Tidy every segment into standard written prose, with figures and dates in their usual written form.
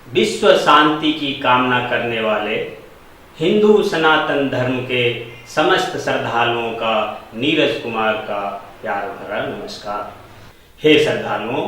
विश्व शांति की कामना करने वाले हिंदू सनातन धर्म के समस्त श्रद्धालुओं का नीरज कुमार का प्यार भरा नमस्कार। हे श्रद्धालुओं,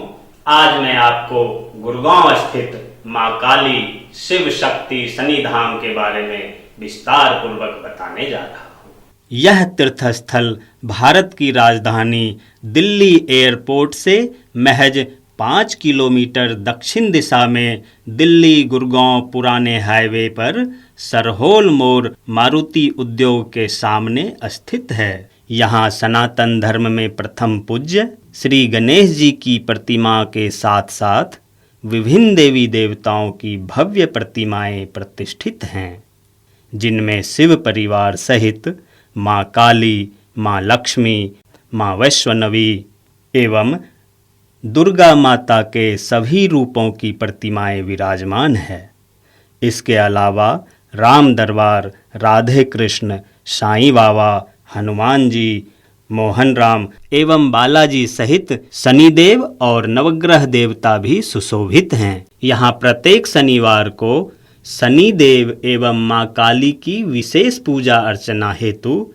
आज मैं आपको गुड़गांव स्थित मां काली शिव शक्ति सन्निधाम के बारे में विस्तार पूर्वक बताने जा रहा हूँ। यह तीर्थस्थल भारत की राजधानी दिल्ली एयरपोर्ट से महज 5 किलोमीटर दक्षिण दिशा में दिल्ली गुड़गांव पुराने हाईवे पर सरहोल मोड़ मारुति उद्योग के सामने स्थित है। यहाँ सनातन धर्म में प्रथम पूज्य श्री गणेश जी की प्रतिमा के साथ साथ विभिन्न देवी देवताओं की भव्य प्रतिमाएं प्रतिष्ठित हैं, जिनमें शिव परिवार सहित माँ काली, माँ लक्ष्मी, माँ वैष्णवी एवं दुर्गा माता के सभी रूपों की प्रतिमाएं विराजमान है। इसके अलावा राम दरबार, राधे कृष्ण, साईं बाबा, हनुमान जी, मोहन राम एवं बालाजी सहित शनिदेव और नवग्रह देवता भी सुशोभित हैं। यहाँ प्रत्येक शनिवार को शनिदेव एवं माँ काली की विशेष पूजा अर्चना हेतु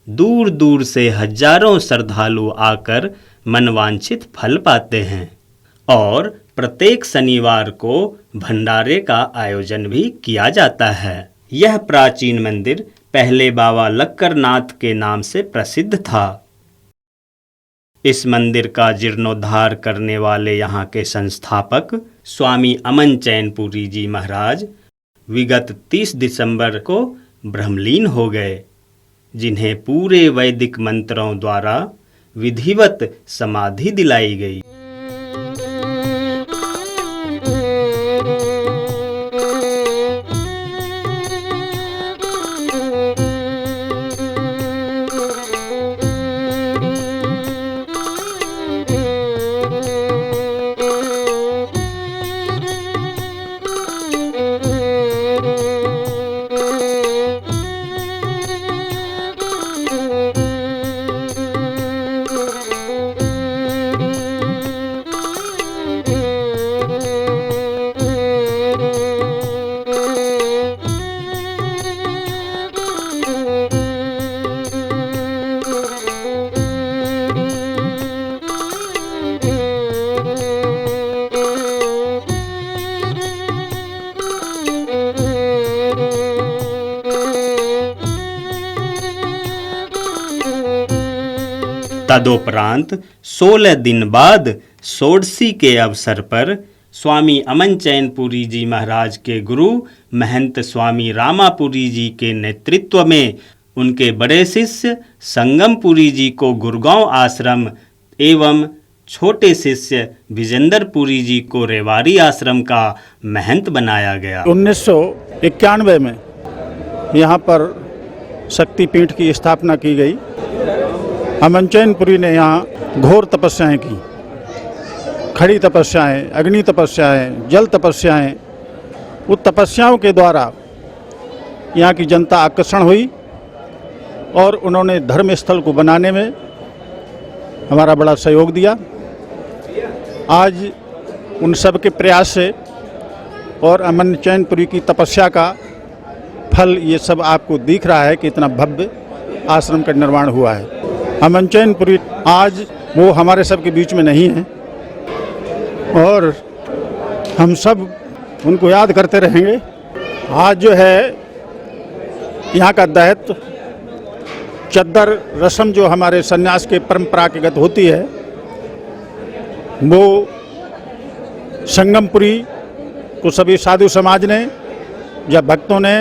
दूर दूर से हजारों श्रद्धालु आकर मनवांछित फल पाते हैं और प्रत्येक शनिवार को भंडारे का आयोजन भी किया जाता है। यह प्राचीन मंदिर पहले बाबा लक्करनाथ के नाम से प्रसिद्ध था। इस मंदिर का जीर्णोद्धार करने वाले यहाँ के संस्थापक स्वामी अमन चैनपुरी जी महाराज विगत 30 दिसंबर को ब्रह्मलीन हो गए, जिन्हें पूरे वैदिक मंत्रों द्वारा विधिवत समाधि दिलाई गई। तदोपरांत 16 दिन बाद षोडशी के अवसर पर स्वामी अमन चैनपुरी जी महाराज के गुरु महंत स्वामी रामापुरी जी के नेतृत्व में उनके बड़े शिष्य संगमपुरी जी को गुड़गांव आश्रम एवं छोटे शिष्य विजेंद्रपुरी जी को रेवाड़ी आश्रम का महंत बनाया गया। 1991 में यहाँ पर शक्तिपीठ की स्थापना की गई। अमन चैनपुरी ने यहाँ घोर तपस्याएं की, खड़ी तपस्याएं, अग्नि तपस्याएं, जल तपस्याएं। उन तपस्याओं के द्वारा यहाँ की जनता आकर्षण हुई और उन्होंने धर्म स्थल को बनाने में हमारा बड़ा सहयोग दिया। आज उन सब के प्रयास से और अमन चैनपुरी की तपस्या का फल ये सब आपको दिख रहा है कि इतना भव्य आश्रम का निर्माण हुआ है। अमन चैनपुरी आज वो हमारे सब के बीच में नहीं है और हम सब उनको याद करते रहेंगे। आज जो है यहाँ का दायित्व चद्दर रस्म जो हमारे सन्यास के परंपरागत होती है, वो संगमपुरी को सभी साधु समाज ने या भक्तों ने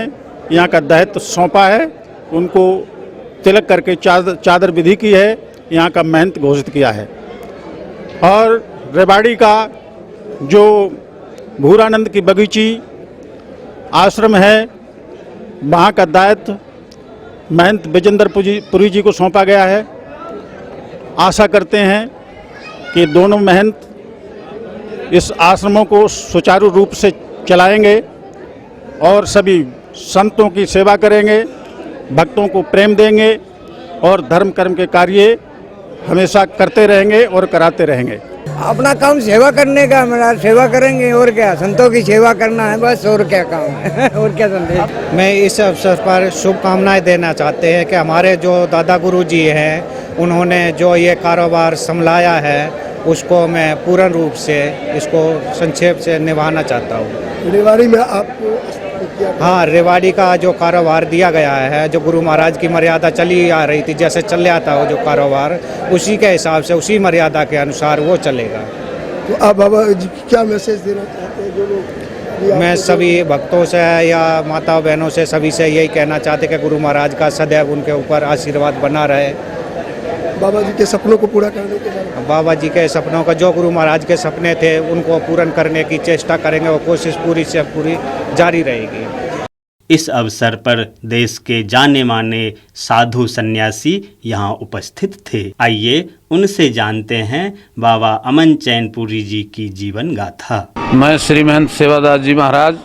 यहाँ का दायित्व सौंपा है। उनको तिलक करके चादर विधि की है, यहाँ का महंत घोषित किया है। और रेवाड़ी का जो भूरानंद की बगीची आश्रम है, वहाँ का दायित्व महंत विजेंद्रपुरी जी को सौंपा गया है। आशा करते हैं कि दोनों महंत इस आश्रमों को सुचारू रूप से चलाएंगे और सभी संतों की सेवा करेंगे, भक्तों को प्रेम देंगे और धर्म कर्म के कार्य हमेशा करते रहेंगे और कराते रहेंगे। अपना काम सेवा करने का, मेरा सेवा करेंगे और क्या, संतों की सेवा करना है बस, और क्या काम है और क्या संदेश। मैं इस अवसर पर शुभकामनाएं देना चाहते हैं कि हमारे जो दादा गुरु जी हैं उन्होंने जो ये कारोबार संभाला है उसको मैं पूर्ण रूप से इसको संक्षेप से निभाना चाहता हूँ। रेवाड़ी में आपको हाँ, रेवाड़ी का जो कारोबार दिया गया है, जो गुरु महाराज की मर्यादा चली आ रही थी, जैसे चल आता हो जो कारोबार, उसी के हिसाब से उसी मर्यादा के अनुसार वो चलेगा। तो आप बाबा जी क्या मैसेज देना चाहते हैं जो लोग? मैं सभी भक्तों से या माता बहनों से सभी से यही कहना चाहते कि गुरु महाराज का सदैव उनके ऊपर आशीर्वाद बना रहे। बाबा जी के सपनों को पूरा करने के बाद बाबा जी के सपनों का, जो गुरु महाराज के सपने थे उनको पूर्ण करने की चेष्टा करेंगे, वो कोशिश पूरी से पूरी जारी रहेगी। इस अवसर पर देश के जाने माने साधु सन्यासी यहाँ उपस्थित थे। आइए उनसे जानते हैं बाबा अमन चैनपुरी जी की जीवन गाथा। मैं श्री महंत सेवादास जी महाराज,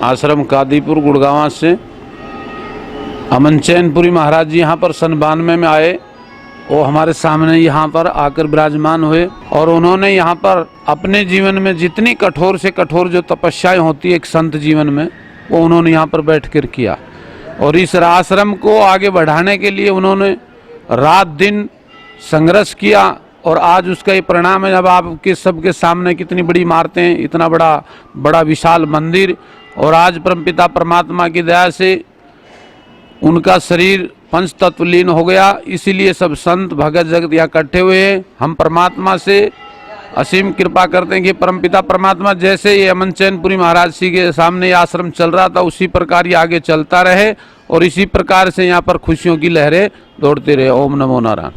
आश्रम कादीपुर गुड़गांव से। अमन चैनपुरी महाराज जी यहाँ पर सन 92 में आए। वो हमारे सामने यहाँ पर आकर विराजमान हुए और उन्होंने यहाँ पर अपने जीवन में जितनी कठोर से कठोर जो तपस्याएं होती है एक संत जीवन में, वो उन्होंने यहाँ पर बैठ कर किया। और इस आश्रम को आगे बढ़ाने के लिए उन्होंने रात दिन संघर्ष किया और आज उसका ये परिणाम है। जब आपके सबके सामने कितनी बड़ी इमारतें, इतना बड़ा विशाल मंदिर, और आज परमपिता परमात्मा की दया से उनका शरीर पंच तत्व लीन हो गया। इसीलिए सब संत भगत जगत यहाँ इकट्ठे हुए हैं। हम परमात्मा से असीम कृपा करते हैं कि परमपिता परमात्मा जैसे ये अमन चैनपुरी महाराज जी के सामने ये आश्रम चल रहा था उसी प्रकार ये आगे चलता रहे और इसी प्रकार से यहाँ पर खुशियों की लहरें दौड़ती रहे। ओम नमो नारायण।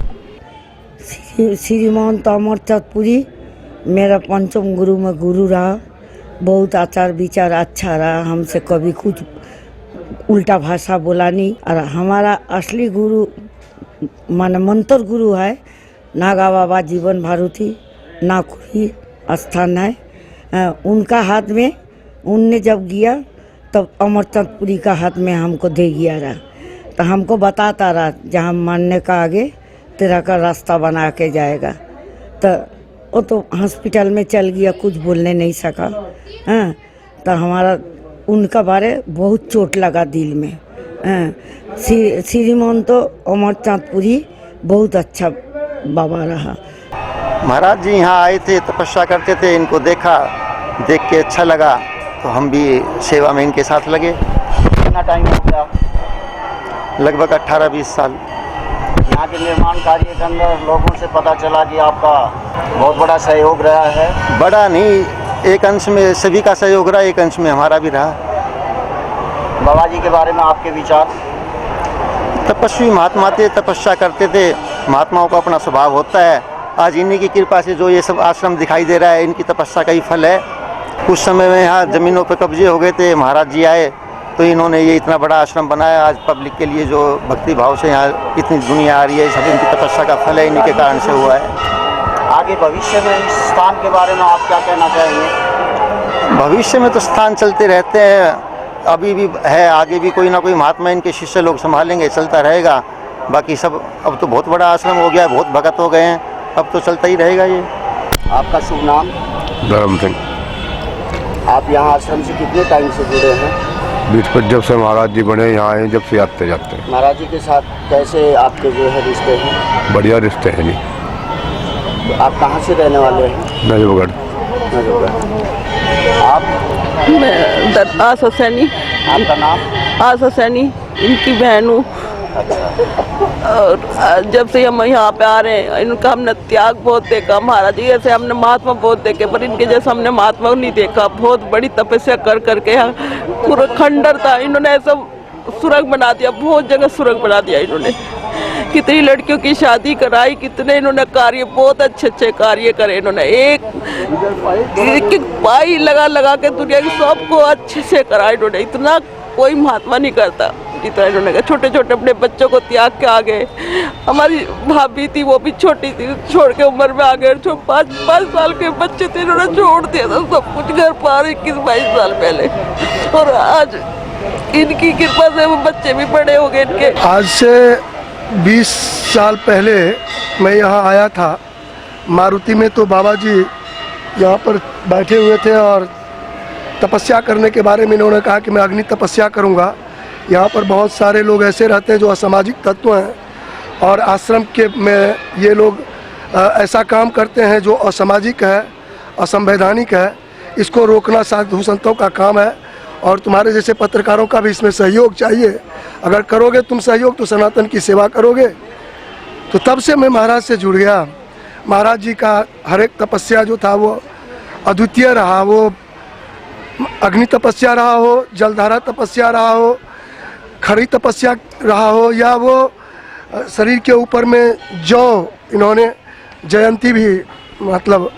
श्रीमंत अमरचंद पुरी मेरा पंचम गुरु में गुरु रहा। बहुत आचार विचार अच्छा रहा, हमसे कभी कुछ उल्टा भाषा बोला नहीं। और हमारा असली गुरु माने मंत्र गुरु है नागा बाबा जीवन भारती नाकुरी स्थान है। उनका हाथ में उनने जब गया तब अमरचंद पुरी का हाथ में हमको दे गया रहा, तो हमको बताता रहा जहाँ मानने का आगे तेरा का रास्ता बना के जाएगा। तो वो तो हॉस्पिटल में चल गया, कुछ बोलने नहीं सका। हाँ, तो हमारा उनका बारे बहुत चोट लगा दिल में। श्रीमंत अमरचंद पुरी बहुत अच्छा बाबा रहा। महाराज जी यहाँ आए थे, तपस्या करते थे, इनको देखा, देख के अच्छा लगा तो हम भी सेवा में इनके साथ लगे। कितना टाइम हो गया? लगभग 18-20 साल। यहाँ के निर्माण कार्य के अंदर लोगों से पता चला कि आपका बहुत बड़ा सहयोग रहा है। बड़ा नहीं, एक अंश में सभी का सहयोग रहा, एक अंश में हमारा भी रहा। बाबा जी के बारे में आपके विचार? तपस्वी महात्मा थे, तपस्या करते थे। महात्माओं का अपना स्वभाव होता है। आज इन्हीं की कृपा से जो ये सब आश्रम दिखाई दे रहा है, इनकी तपस्या का ही फल है। कुछ समय में यहाँ ज़मीनों पर कब्जे हो गए थे, महाराज जी आए तो इन्होंने ये इतना बड़ा आश्रम बनाया। आज पब्लिक के लिए जो भक्ति भाव से यहाँ इतनी दुनिया आ रही है, सब इनकी तपस्या का फल है, इन्हीं के कारण से हुआ है। आगे भविष्य में इस स्थान के बारे में आप क्या कहना चाहेंगे? भविष्य में तो स्थान चलते रहते हैं, अभी भी है, आगे भी कोई ना कोई महात्मा इनके शिष्य लोग संभालेंगे, चलता रहेगा। बाकी सब अब तो बहुत बड़ा आश्रम हो गया, बहुत भगत हो गए हैं, अब तो चलता ही रहेगा ये। आपका शुभ नाम? धर्म सिंह। आप यहाँ आश्रम से कितने टाइम से जुड़े हैं? बीच पर जब से महाराज जी बने यहाँ आए, जब से आते जाते हैं। महाराज जी के साथ कैसे आपके जो है रिश्ते हैं? बढ़िया रिश्ते हैं जी। तो आप कहाँ से रहने वाले हैं? नजफगढ़। आप? मैं आशा सैनी। आपका नाम? आशा सैनी, इनकी बहन हूँ। और जब से हम यहाँ पे आ रहे हैं, इनका हमने त्याग बहुत देखा। महाराज जी जैसे हमने महात्मा बहुत देखे, पर इनके जैसे हमने महात्मा नहीं देखा। बहुत बड़ी तपस्या कर करके यहाँ पूरा खंडर था, इन्होंने ऐसा सुरंग बना दिया, बहुत जगह सुरंग बना दिया इन्होंने। कितनी लड़कियों की शादी कराई, कितने इन्होंने कार्य, बहुत अच्छे अच्छे कार्य करे इन्होंने। एक पाई लगा के दुनिया की सबको अच्छे से करा इन्होंने। इतना कोई महात्मा नहीं करता जितना इन्होंने। छोटे छोटे अपने बच्चों को त्याग के आ गए। हमारी भाभी थी, वो भी छोटी थी, छोड़ के उम्र में आ गए। 5 साल के बच्चे थे, इन्होंने छोड़ दिया था सब कुछ घर पर 21-22 साल पहले। और आज इनकी कृपा से वो बच्चे भी बड़े हो गए इनके। आज से 20 साल पहले मैं यहाँ आया था मारुति में तो बाबा जी यहाँ पर बैठे हुए थे और तपस्या करने के बारे में इन्होंने कहा कि मैं अग्नि तपस्या करूँगा। यहाँ पर बहुत सारे लोग ऐसे रहते हैं जो असामाजिक तत्व हैं और आश्रम के में ये लोग ऐसा काम करते हैं जो असामाजिक है, असंवैधानिक है। इसको रोकना साधु संतों का काम है और तुम्हारे जैसे पत्रकारों का भी इसमें सहयोग चाहिए। अगर करोगे तुम सहयोग तो सनातन की सेवा करोगे। तो तब से मैं महाराज से जुड़ गया। महाराज जी का हर एक तपस्या जो था वो अद्वितीय रहा, वो अग्नि तपस्या रहा हो, जलधारा तपस्या रहा हो, खड़ी तपस्या रहा हो, या वो शरीर के ऊपर में जौ इन्होंने जयंती भी मतलब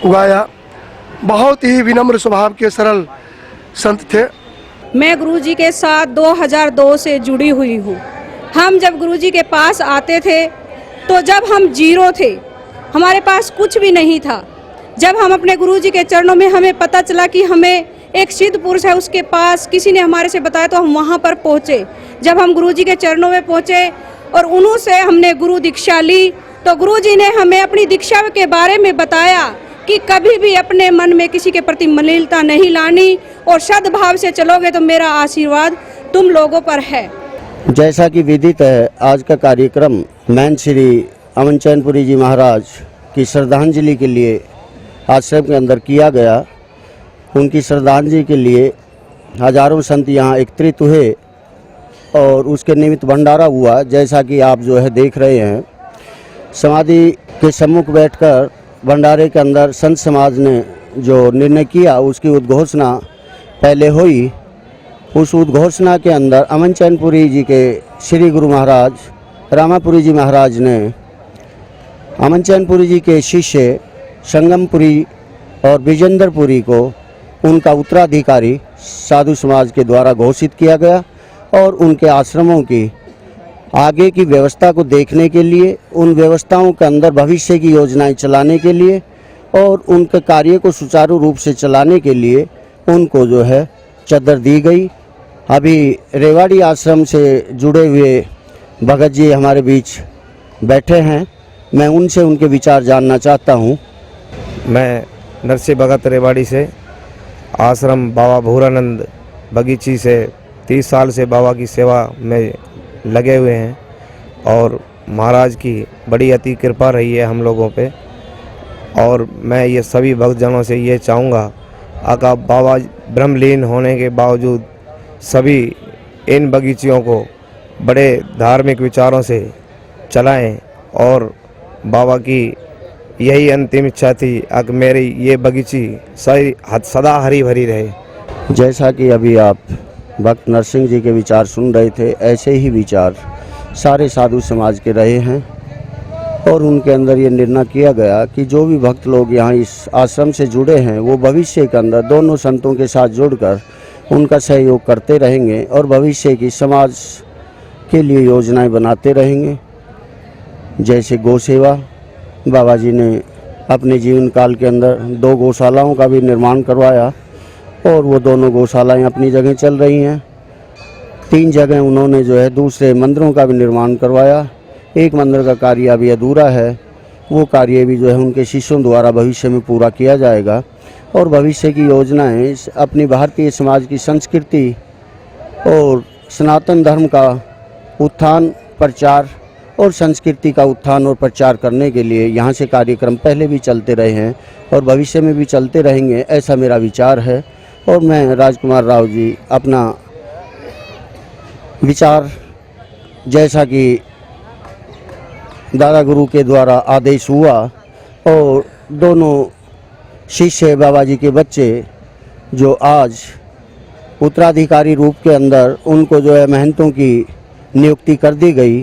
उगाया। बहुत ही विनम्र स्वभाव के सरल संत थे। मैं गुरुजी के साथ 2002 से जुड़ी हुई हूँ। हम जब गुरुजी के पास आते थे तो जब हम जीरो थे, हमारे पास कुछ भी नहीं था। जब हम अपने गुरुजी के चरणों में हमें पता चला कि हमें एक सिद्ध पुरुष है उसके पास, किसी ने हमारे से बताया तो हम वहाँ पर पहुँचे। जब हम गुरुजी के चरणों में पहुँचे और उन्हों से हमने गुरु दीक्षा ली तो गुरुजी ने हमें अपनी दीक्षा के बारे में बताया कि कभी भी अपने मन में किसी के प्रति मलिनता नहीं लानी और सद्भाव से चलोगे तो मेरा आशीर्वाद तुम लोगों पर है। जैसा कि विदित है, आज का कार्यक्रम महंत श्री अमन चैनपुरी जी महाराज की श्रद्धांजलि के लिए आश्रम के अंदर किया गया। उनकी श्रद्धांजलि के लिए हजारों संत यहाँ एकत्रित हुए और उसके निमित्त भंडारा हुआ। जैसा कि आप जो है देख रहे हैं, समाधि के सम्मुख बैठकर भंडारे के अंदर संत समाज ने जो निर्णय किया उसकी उद्घोषणा पहले हुई। उस उद्घोषणा के अंदर अमन चैनपुरी जी के श्री गुरु महाराज रामापुरी जी महाराज ने अमन चैनपुरी जी के शिष्य संगमपुरी और विजेंद्रपुरी को उनका उत्तराधिकारी साधु समाज के द्वारा घोषित किया गया और उनके आश्रमों की आगे की व्यवस्था को देखने के लिए, उन व्यवस्थाओं के अंदर भविष्य की योजनाएं चलाने के लिए और उनके कार्य को सुचारू रूप से चलाने के लिए उनको जो है चादर दी गई। अभी रेवाड़ी आश्रम से जुड़े हुए भगत जी हमारे बीच बैठे हैं। मैं उनसे उनके विचार जानना चाहता हूं। मैं नरसिंह भगत रेवाड़ी से आश्रम बाबा भूरानंद बगीची से 30 साल से बाबा की सेवा में लगे हुए हैं और महाराज की बड़ी अति कृपा रही है हम लोगों पे। और मैं ये सभी भक्तजनों से ये चाहूँगा, अगर बाबा ब्रह्मलीन होने के बावजूद सभी इन बगीचियों को बड़े धार्मिक विचारों से चलाएं और बाबा की यही अंतिम इच्छा थी कि मेरी ये बगीची सदा हरी भरी रहे। जैसा कि अभी आप भक्त नरसिंह जी के विचार सुन रहे थे, ऐसे ही विचार सारे साधु समाज के रहे हैं और उनके अंदर ये निर्णय किया गया कि जो भी भक्त लोग यहाँ इस आश्रम से जुड़े हैं वो भविष्य के अंदर दोनों संतों के साथ जुड़कर उनका सहयोग करते रहेंगे और भविष्य की समाज के लिए योजनाएं बनाते रहेंगे। जैसे गौ सेवा, बाबा जी ने अपने जीवन काल के अंदर 2 गौशालाओं का भी निर्माण करवाया और वो दोनों गौशालाएं अपनी जगह चल रही हैं। 3 जगह उन्होंने जो है दूसरे मंदिरों का भी निर्माण करवाया। एक मंदिर का कार्य अभी अधूरा है, वो कार्य भी जो है उनके शिष्यों द्वारा भविष्य में पूरा किया जाएगा। और भविष्य की योजनाएं अपनी भारतीय समाज की संस्कृति और सनातन धर्म का उत्थान, प्रचार और संस्कृति का उत्थान और प्रचार करने के लिए यहाँ से कार्यक्रम पहले भी चलते रहे हैं और भविष्य में भी चलते रहेंगे, ऐसा मेरा विचार है। और मैं राजकुमार राव जी अपना विचार जैसा कि दादा गुरु के द्वारा आदेश हुआ और दोनों शिष्य बाबा जी के बच्चे जो आज उत्तराधिकारी रूप के अंदर उनको जो है महंतों की नियुक्ति कर दी गई।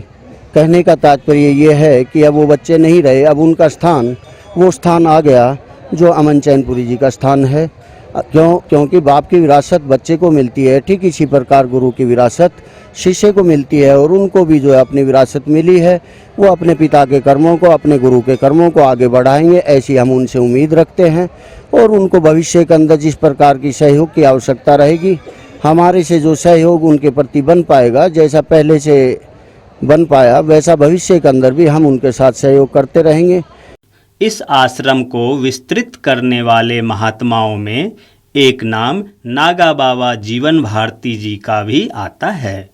कहने का तात्पर्य ये है कि अब वो बच्चे नहीं रहे, अब उनका स्थान वो स्थान आ गया जो अमन चैनपुरी जी का स्थान है। क्योंकि बाप की विरासत बच्चे को मिलती है, ठीक इसी प्रकार गुरु की विरासत शिष्य को मिलती है और उनको भी जो है अपनी विरासत मिली है वो अपने पिता के कर्मों को, अपने गुरु के कर्मों को आगे बढ़ाएंगे, ऐसी हम उनसे उम्मीद रखते हैं। और उनको भविष्य के अंदर जिस प्रकार की सहयोग की आवश्यकता रहेगी, हमारे से जो सहयोग उनके प्रति बन पाएगा, जैसा पहले से बन पाया वैसा भविष्य के अंदर भी हम उनके साथ सहयोग करते रहेंगे। इस आश्रम को विस्तृत करने वाले महात्माओं में एक नाम नागा बाबा जीवन भारती जी का भी आता है।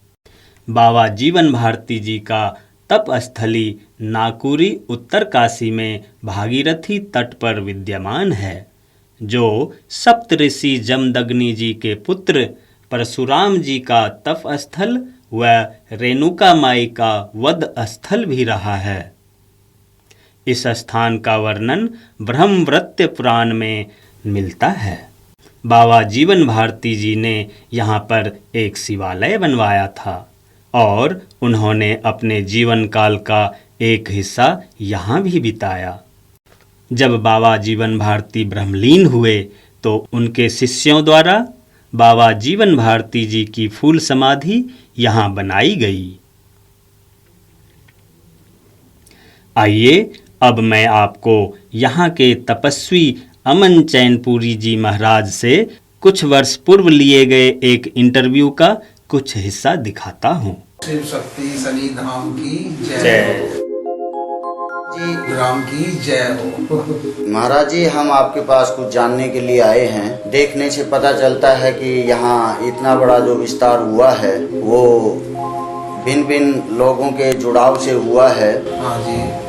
बाबा जीवन भारती जी का तप स्थली नाकुरी उत्तर काशी में भागीरथी तट पर विद्यमान है, जो सप्तऋषि जमदग्नि जी के पुत्र परशुराम जी का तप स्थल व रेणुका माई का वध स्थल भी रहा है। इस स्थान का वर्णन ब्रह्मवृत्य पुराण में मिलता है। बाबा जीवन भारती जी ने यहाँ पर एक शिवालय बनवाया था और उन्होंने अपने जीवन काल का एक हिस्सा यहाँ भी बिताया। जब बाबा जीवन भारती ब्रह्मलीन हुए तो उनके शिष्यों द्वारा बाबा जीवन भारती जी की फूल समाधि यहाँ बनाई गई। आइए अब मैं आपको यहाँ के तपस्वी अमन चैनपुरी जी महाराज से कुछ वर्ष पूर्व लिए गए एक इंटरव्यू का कुछ हिस्सा दिखाता हूँ। शिव शक्ति शनि धाम की जय जी, राम की जय हो। महाराज जी, हम आपके पास कुछ जानने के लिए आए हैं। देखने से पता चलता है कि यहाँ इतना बड़ा जो विस्तार हुआ है वो भिन्न भिन्न लोगों के जुड़ाव से हुआ है। हाँ जी।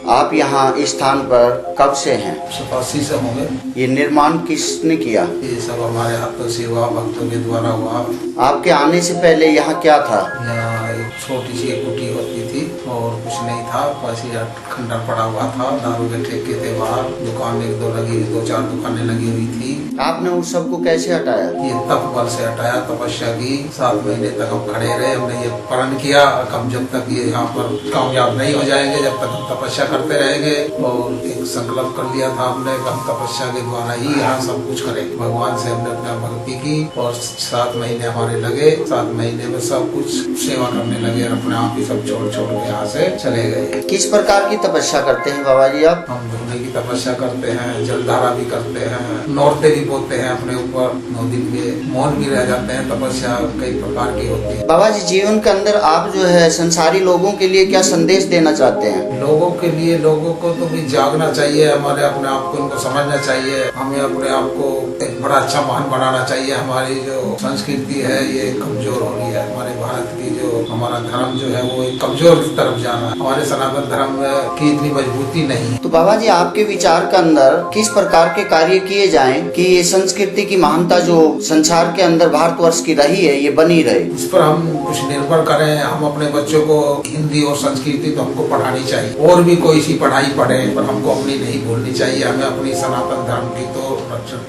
आप यहाँ इस स्थान पर कब से हैं? 87 से होंगे। ये निर्माण किसने किया? ये सब हमारे हाथों से हुआ, भक्तों के द्वारा हुआ। आपके आने से पहले यहाँ क्या था? यहाँ एक छोटी सी कुटी होती थी और कुछ नहीं था, बस ये खंडर पड़ा हुआ था। दारू के ठेके थे बाहर, दुकान एक दो लगी, 2-4 दुकानें लगी हुई थी। आपने उस सब को कैसे हटाया? ये तप बल से हटाया, तपस्या की। 7 महीने तक हम खड़े रहे, हमने ये प्रण किया हम जब तक ये यहाँ पर कामयाब नहीं हो जाएंगे, जब तक हम तपस्या करते रहेंगे। और एक संकल्प कर लिया था हमने कि हम तपस्या के द्वारा ही यहाँ सब कुछ करें। भगवान से हमने अपना भक्ति की और 7 महीने हमारे लगे। 7 महीने में सब कुछ सेवा करने लगे और अपने आप ही सब छोड़ के यहाँ से चले गए। किस प्रकार की तपस्या करते हैं बाबा जी आप? हम धोने की तपस्या करते हैं, जलधारा भी करते हैं, नौरते भी बोलते हैं अपने ऊपर 9 दिन के, मौन भी रह जाते हैं। तपस्या कई प्रकार की होती है। बाबा जी, जीवन के अंदर आप जो है संसारी लोगों के लिए क्या संदेश देना चाहते हैं? लोगों के लिए, लोगों को तो भी जागना चाहिए, हमारे अपने आप को इनको समझना चाहिए। हमें अपने आप को एक बड़ा अच्छा महान बनाना चाहिए। हमारी जो संस्कृति है ये कमजोर हो रही है। हमारे भारत की जो हमारा धर्म जो है वो कमजोर की तरफ जा रहा है। हमारे सनातन धर्म की इतनी मजबूती नहीं। तो बाबा जी, आपके विचार के अंदर किस प्रकार के कार्य किए जाएं कि ये संस्कृति की महानता जो संसार के अंदर भारतवर्ष की रही है ये बनी रहे? इस पर हम कुछ निर्भर करें। हम अपने बच्चों को हिंदी और संस्कृति तो हमको पढ़ानी चाहिए, और भी कोई सी पढ़ाई पढ़े, पर हमको अपनी नहीं भूलनी चाहिए। हमें अपनी सनातन धर्म की तो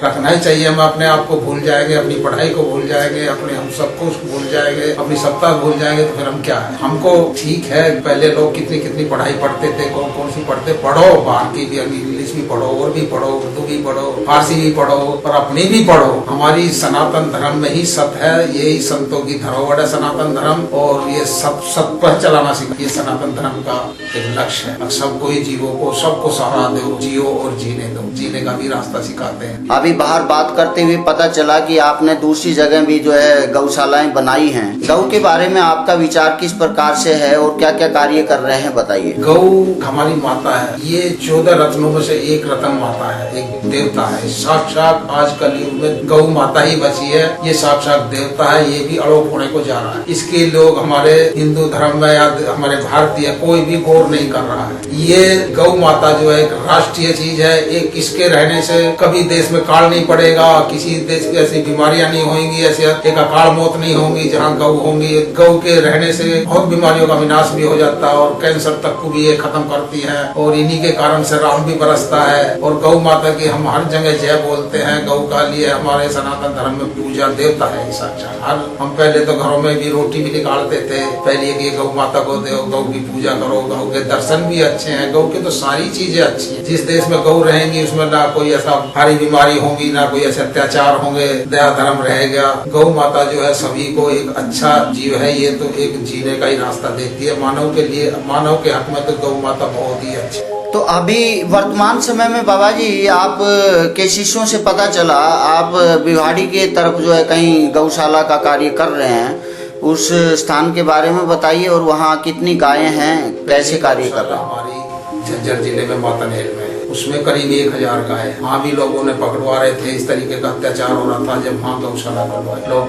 रखना ही चाहिए। हम अपने आप को भूल जाएंगे, अपनी पढ़ाई को भूल जाएंगे, अपने हम सब कुछ भूल जाएंगे, अपनी सत्ता भूल जाएंगे, तो फिर हम क्या है? हमको ठीक है, पहले लोग कितनी पढ़ाई पढ़ते थे, कौन सी पढ़ते, पढ़ो, बाहर की भी, इंग्लिश भी पढ़ो, और भी पढ़ो, उर्दू भी पढ़ो, फारसी भी पढ़ो, पर अपनी भी पढ़ो। हमारी सनातन धर्म में ही सत है, यही संतों की धरोहर है सनातन धर्म, और ये सत पर चलाना सीखिए। सनातन धर्म का एक लक्ष्य है, सबको ही जीवों को, सबको सहारा दो, जियो और जीने दो, जीने का भी रास्ता सिखाते हैं। अभी बाहर बात करते हुए पता चला कि आपने दूसरी जगह भी जो है गौशालाएं बनाई हैं। गौ के बारे में आपका विचार किस प्रकार से है और क्या क्या कार्य कर रहे हैं, बताइए। गौ हमारी माता है। ये 14 रत्नों में से एक रत्न माता है, एक देवता है। साक्षात आज कल युग में गौ माता ही बची है। ये साक्षात देवता है, ये भी अलोप होने को जा रहा है। इसके लोग हमारे हिंदू धर्म में या हमारे भारतीय कोई भी गौर नहीं कर रहा है। ये गौ माता जो है एक राष्ट्रीय चीज है। एक इसके रहने से कभी देश में काल नहीं पड़ेगा, किसी देश की ऐसी बीमारियां नहीं होंगी, ऐसे एक अकाल मौत नहीं होंगी जहाँ गौ होंगी। गौ के रहने से बहुत बीमारियों का विनाश भी हो जाता है और कैंसर तक को भी ये खत्म करती है। और इन्हीं के कारण से राम भी बरसता है। और गौ माता की हम हर जगह जय बोलते हैं। गौ का लिए हमारे सनातन धर्म में पूजा देवता है साक्षात। हम पहले तो घरों में भी रोटी भी निकालते थे, पहले कि गौ माता को दो, गौ की पूजा करो। गौ के दर्शन भी अच्छे हैं, गौ की तो सारी चीजें अच्छी हैं। जिस देश में गौ रहेंगी उसमें ना कोई ऐसा भारी बीमारी होगी, ना कोई ऐसे अत्याचार होंगे, दया धर्म रहेगा। गौ माता जो है सभी को एक अच्छा जीव है। ये तो एक जीने का ही रास्ता देती है मानव के लिए। मानव के हक में तो गौ माता बहुत ही अच्छी। तो अभी वर्तमान समय में बाबा जी आप के शिष्यों से पता चला आप बिहाड़ी के तरफ जो है कहीं गौशाला का कार्य कर रहे हैं। उस स्थान के बारे में बताइए और वहाँ कितनी गायें हैं, कैसे कार्य कर रहे हैं? हमारी झज्जर जिले में मातानेर में उसमें करीब 1000 गाय। वहाँ भी लोगों ने पकड़वा रहे थे, इस तरीके का अत्याचार हो रहा था। जब वहाँ गौशाला खुलवाई, लोग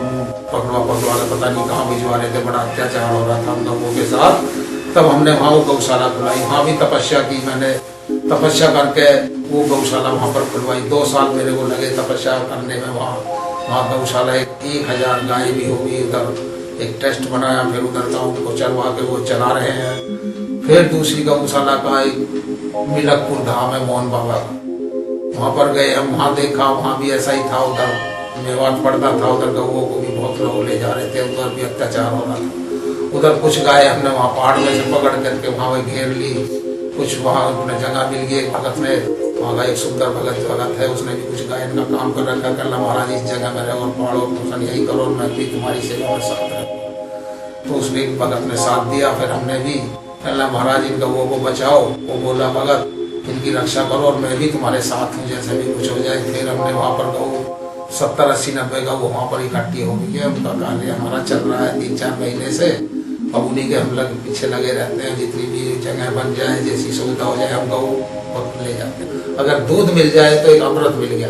पकड़वा के पता नहीं कहाँ भिजवा रहे थे, बड़ा अत्याचार हो रहा था हम लोगों के साथ। तब हमने वहाँ वो गौशाला खुलवाई, वहाँ भी तपस्या की मैंने, तपस्या करके वो गौशाला वहाँ पर खुलवाई। 2 साल मेरे को लगे तपस्या करने में। वहाँ गौशाला 1000 गाय भी होगी। उधर एक टेस्ट बनाया, फिर उधर का उनको चलवा के वो चला रहे हैं। फिर दूसरी गौशाला का एक मिलकपुर धाम है मोहन बाबा का, वहाँ पर गए हम, वहाँ देखा, वहाँ भी ऐसा ही था। उधर मेवात पड़ता था, उधर गौओं को भी बहुत लोग ले जा रहे थे, उधर भी अत्याचार हो रहा था। उधर कुछ गाय हमने वहाँ पहाड़ में से पकड़ करके वहाँ घेर ली। कुछ वहाँ अपने जगह मिल गई, भगत ने, वहाँ का एक सुंदर भगत है, उसने भी कुछ गायन का काम कर रखा। कहला महाराज इस जगह में रहो और पहाड़ों को यही करो, मैं भी तुम्हारी सेवा में साथ रहूँगा। तो उसने भगत ने साथ दिया। फिर हमने भी कहला महाराज इन गौओं को बचाओ। वो बोला भगत इनकी रक्षा करो और मैं भी तुम्हारे साथ हूँ, जैसे भी कुछ हो जाए। फिर हमने वहाँ पर गौ 70, 80, 90 गौ वहाँ पर इकट्ठी हो गई है। उनका कार्य हमारा चल रहा है 3-4 महीने से। अब उन्हीं के हम लोग पीछे लगे रहते हैं। जितनी भी जगह बन जाए, जैसी सुविधा हो जाए, हम गौ ले जाते हैं। अगर दूध मिल जाए तो एक अमृत मिल गया।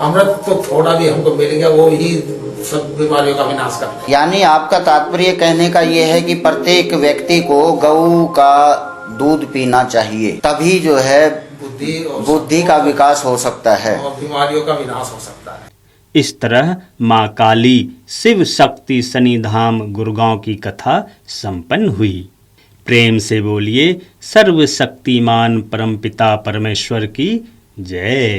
अमृत तो थोड़ा भी हमको मिल गया, वो ही सब बीमारियों का विनाश करता है। यानी आपका तात्पर्य कहने का ये है कि प्रत्येक व्यक्ति को गौ का दूध पीना चाहिए, तभी जो है बुद्धि का विकास हो सकता है और बीमारियों का विनाश हो सकता है। इस तरह माँ काली शिव शक्ति शनिधाम गुड़गांव की कथा संपन्न हुई। प्रेम से बोलिए सर्वशक्तिमान परमपिता परमेश्वर की जय।